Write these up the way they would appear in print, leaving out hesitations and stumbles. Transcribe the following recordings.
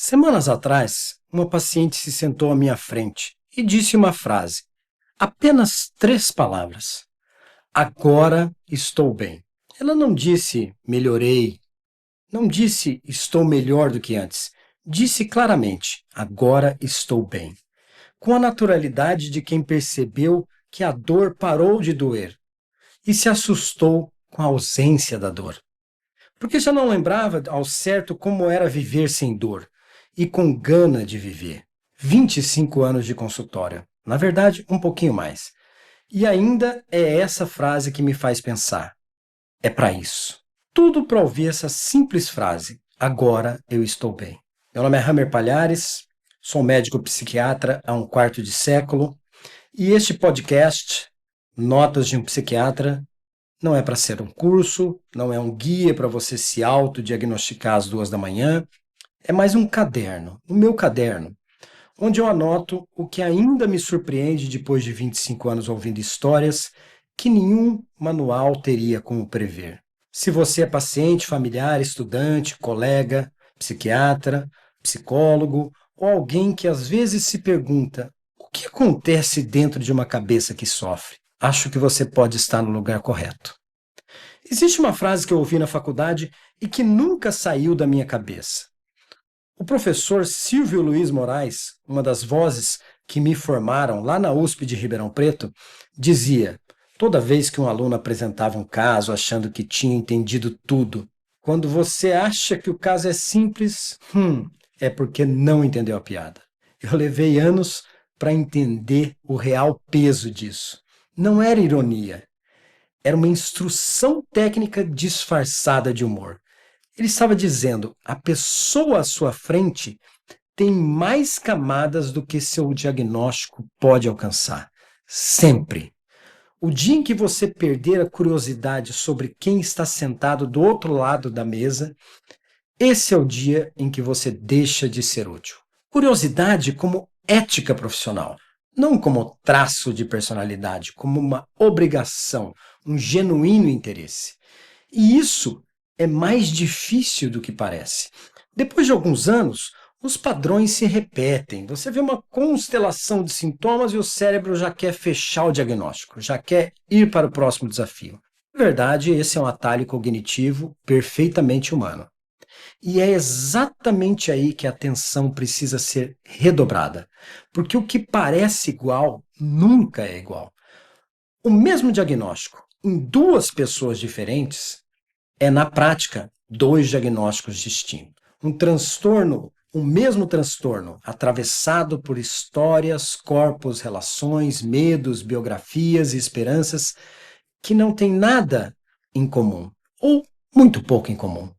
Semanas atrás, uma paciente se sentou à minha frente e disse uma frase, apenas 3 palavras. Agora estou bem. Ela não disse melhorei, não disse estou melhor do que antes. Disse claramente, agora estou bem. Com a naturalidade de quem percebeu que a dor parou de doer e se assustou com a ausência da dor. Porque já não lembrava ao certo como era viver sem dor e com gana de viver. 25 anos de consultório, na verdade, um pouquinho mais. E ainda é essa frase que me faz pensar. É para isso. Tudo para ouvir essa simples frase. Agora eu estou bem. Meu nome é Hammer Palhares, sou médico psiquiatra há um quarto de século e este podcast, Notas de um Psiquiatra, não é para ser um curso, não é um guia para você se autodiagnosticar às 2 da manhã. É mais um caderno, o meu caderno, onde eu anoto o que ainda me surpreende depois de 25 anos ouvindo histórias que nenhum manual teria como prever. Se você é paciente, familiar, estudante, colega, psiquiatra, psicólogo ou alguém que às vezes se pergunta o que acontece dentro de uma cabeça que sofre, acho que você pode estar no lugar correto. Existe uma frase que eu ouvi na faculdade e que nunca saiu da minha cabeça. O professor Silvio Luiz Moraes, uma das vozes que me formaram lá na USP de Ribeirão Preto, dizia, toda vez que um aluno apresentava um caso achando que tinha entendido tudo, quando você acha que o caso é simples, é porque não entendeu a piada. Eu levei anos para entender o real peso disso. Não era ironia, era uma instrução técnica disfarçada de humor. Ele estava dizendo, a pessoa à sua frente tem mais camadas do que seu diagnóstico pode alcançar. Sempre. O dia em que você perder a curiosidade sobre quem está sentado do outro lado da mesa, esse é o dia em que você deixa de ser útil. Curiosidade como ética profissional, não como traço de personalidade, como uma obrigação, um genuíno interesse. E isso é mais difícil do que parece. Depois de alguns anos, os padrões se repetem. Você vê uma constelação de sintomas e o cérebro já quer fechar o diagnóstico, já quer ir para o próximo desafio. Na verdade, esse é um atalho cognitivo perfeitamente humano. E é exatamente aí que a atenção precisa ser redobrada, porque o que parece igual nunca é igual. O mesmo diagnóstico em 2 pessoas diferentes é, na prática, 2 diagnósticos distintos. O mesmo transtorno, atravessado por histórias, corpos, relações, medos, biografias e esperanças que não têm nada em comum, ou muito pouco em comum.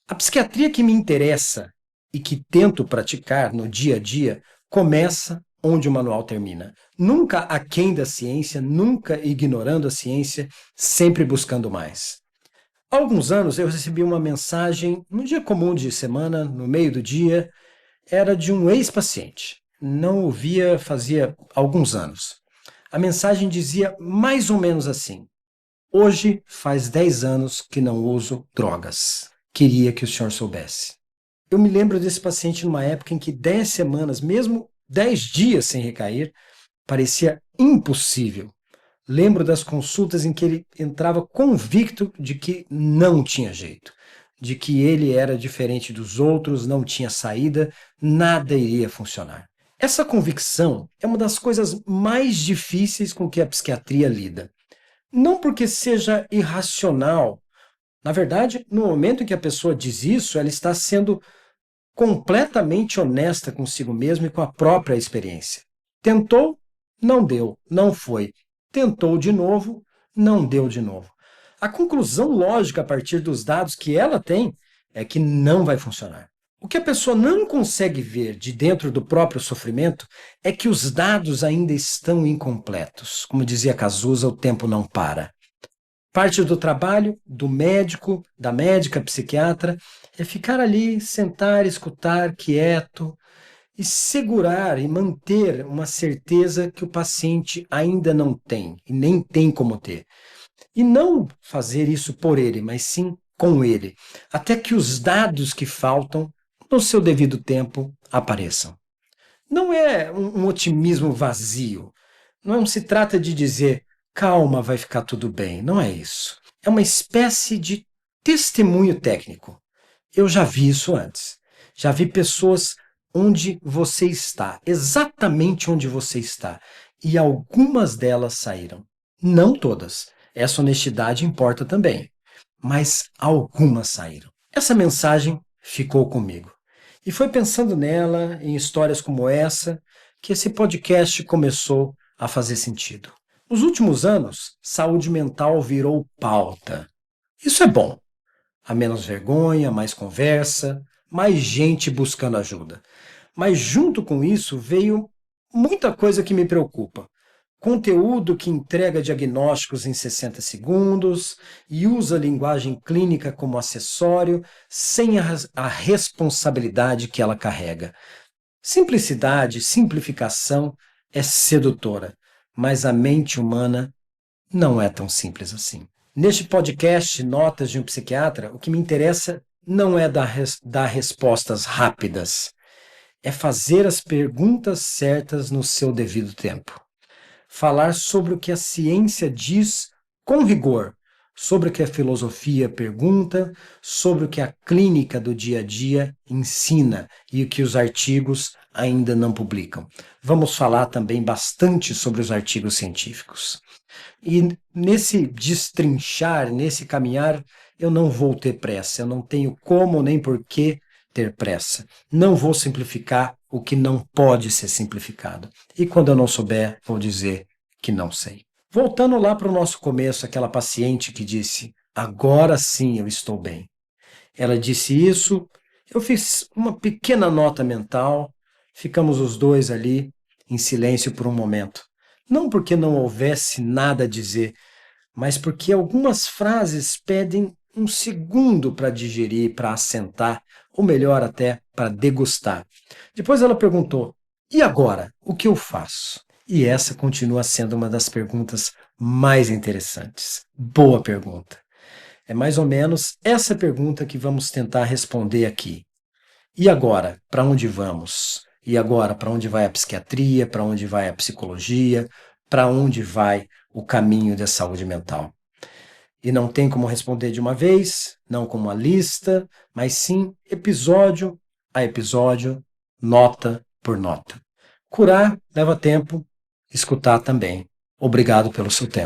A psiquiatria que me interessa e que tento praticar no dia a dia começa onde o manual termina. Nunca aquém da ciência, nunca ignorando a ciência, sempre buscando mais. Há alguns anos eu recebi uma mensagem, num dia comum de semana, no meio do dia, era de um ex-paciente. Não o via fazia alguns anos. A mensagem dizia mais ou menos assim: hoje faz 10 anos que não uso drogas. Queria que o senhor soubesse. Eu me lembro desse paciente numa época em que 10 semanas, mesmo 10 dias sem recair, parecia impossível. Lembro das consultas em que ele entrava convicto de que não tinha jeito, de que ele era diferente dos outros, não tinha saída, nada iria funcionar. Essa convicção é uma das coisas mais difíceis com que a psiquiatria lida. Não porque seja irracional. Na verdade, no momento em que a pessoa diz isso, ela está sendo completamente honesta consigo mesma e com a própria experiência. Tentou, não deu, não foi. Tentou de novo, não deu de novo. A conclusão lógica a partir dos dados que ela tem é que não vai funcionar. O que a pessoa não consegue ver de dentro do próprio sofrimento é que os dados ainda estão incompletos. Como dizia Cazuza, o tempo não para. Parte do trabalho do médico, da médica, psiquiatra, é ficar ali, sentar, escutar, quieto e segurar e manter uma certeza que o paciente ainda não tem e nem tem como ter. E não fazer isso por ele, mas sim com ele, até que os dados que faltam no seu devido tempo, apareçam. Não é um otimismo vazio. Não se trata de dizer, calma, vai ficar tudo bem. Não é isso. É uma espécie de testemunho técnico. Eu já vi isso antes. Já vi pessoas onde você está, exatamente onde você está. E algumas delas saíram. Não todas. Essa honestidade importa também. Mas algumas saíram. Essa mensagem ficou comigo. E foi pensando nela, em histórias como essa, que esse podcast começou a fazer sentido. Nos últimos anos, saúde mental virou pauta. Isso é bom. Há menos vergonha, mais conversa, mais gente buscando ajuda. Mas junto com isso veio muita coisa que me preocupa. Conteúdo que entrega diagnósticos em 60 segundos e usa linguagem clínica como acessório, sem a responsabilidade que ela carrega. Simplicidade, simplificação é sedutora, mas a mente humana não é tão simples assim. Neste podcast, Notas de um Psiquiatra, o que me interessa não é dar respostas rápidas, é fazer as perguntas certas no seu devido tempo. Falar sobre o que a ciência diz com rigor, sobre o que a filosofia pergunta, sobre o que a clínica do dia a dia ensina e o que os artigos ainda não publicam. Vamos falar também bastante sobre os artigos científicos. E nesse destrinchar, nesse caminhar, eu não vou ter pressa, eu não tenho como nem por que ter pressa. Não vou simplificar o que não pode ser simplificado. E quando eu não souber, vou dizer que não sei. Voltando lá para o nosso começo, aquela paciente que disse: agora sim eu estou bem. Ela disse isso, eu fiz uma pequena nota mental, ficamos os dois ali em silêncio por um momento. Não porque não houvesse nada a dizer, mas porque algumas frases pedem um segundo para digerir, para assentar, ou melhor até, para degustar. Depois ela perguntou: e agora, o que eu faço? E essa continua sendo uma das perguntas mais interessantes. Boa pergunta. É mais ou menos essa pergunta que vamos tentar responder aqui. E agora, para onde vamos? E agora, para onde vai a psiquiatria? Para onde vai a psicologia? Para onde vai o caminho da saúde mental? E não tem como responder de uma vez, não como uma lista, mas sim episódio a episódio, nota por nota. Curar leva tempo, escutar também. Obrigado pelo seu tempo.